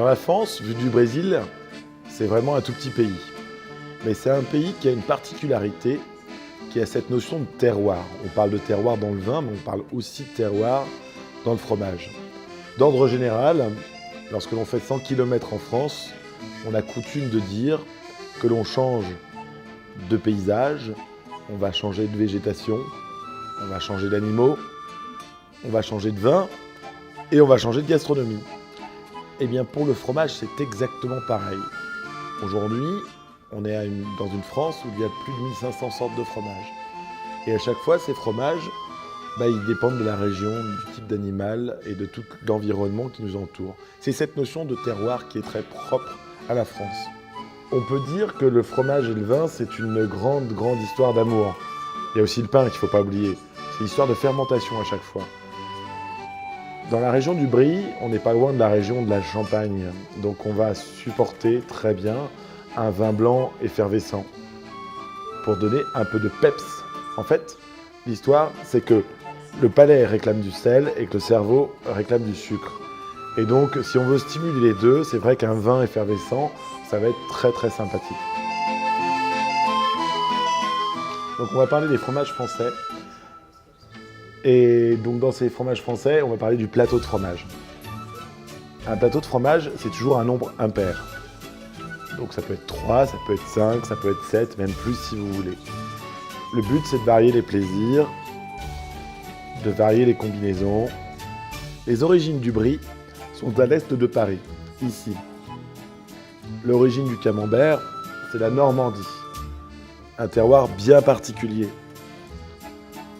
Alors la France, vue du Brésil, c'est vraiment un tout petit pays. Mais c'est un pays qui a une particularité, qui a cette notion de terroir. On parle de terroir dans le vin, mais on parle aussi de terroir dans le fromage. D'ordre général, lorsque l'on fait 100 km en France, on a coutume de dire que l'on change de paysage, on va changer de végétation, on va changer d'animaux, on va changer de vin et on va changer de gastronomie. Eh bien pour le fromage, c'est exactement pareil. Aujourd'hui, on est dans une France où il y a plus de 1500 sortes de fromages. Et à chaque fois, ces fromages, ils dépendent de la région, du type d'animal et de tout l'environnement qui nous entoure. C'est cette notion de terroir qui est très propre à la France. On peut dire que le fromage et le vin, c'est une grande histoire d'amour. Il y a aussi le pain qu'il ne faut pas oublier. C'est l'histoire de fermentation à chaque fois. Dans la région du Brie, on n'est pas loin de la région de la Champagne. Donc on va supporter très bien un vin blanc effervescent pour donner un peu de peps. En fait, l'histoire, c'est que le palais réclame du sel et que le cerveau réclame du sucre. Et donc, si on veut stimuler les deux, c'est vrai qu'un vin effervescent, ça va être très sympathique. Donc on va parler des fromages français. Et donc dans ces fromages français, on va parler du plateau de fromage. Un plateau de fromage, c'est toujours un nombre impair. Donc ça peut être 3, ça peut être 5, ça peut être 7, même plus si vous voulez. Le but, c'est de varier les plaisirs, de varier les combinaisons. Les origines du Brie sont à l'est de Paris, ici. L'origine du camembert, c'est la Normandie, un terroir bien particulier.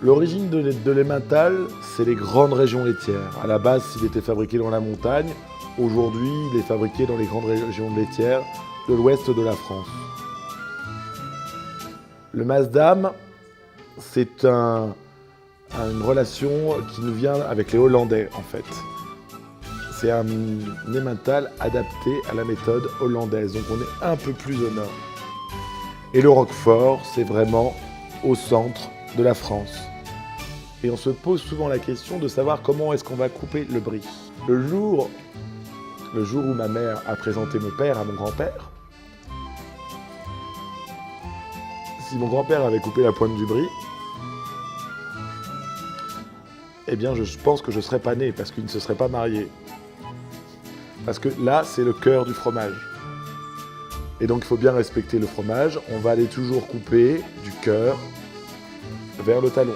L'origine de l'emmental, c'est les grandes régions laitières. À la base, il était fabriqué dans la montagne. Aujourd'hui, il est fabriqué dans les grandes régions laitières de l'ouest de la France. Le Maasdam, c'est une relation qui nous vient avec les Hollandais, en fait. C'est un emmental adapté à la méthode hollandaise, donc on est un peu plus au nord. Et le Roquefort, c'est vraiment au centre de la France. Et on se pose souvent la question de savoir comment est-ce qu'on va couper le Brie. Le jour où ma mère a présenté mon père à mon grand-père, si mon grand-père avait coupé la pointe du Brie, eh bien je pense que je ne serais pas né parce qu'il ne se serait pas marié. Parce que là, c'est le cœur du fromage. Et donc il faut bien respecter le fromage. On va aller toujours couper du cœur vers le talon.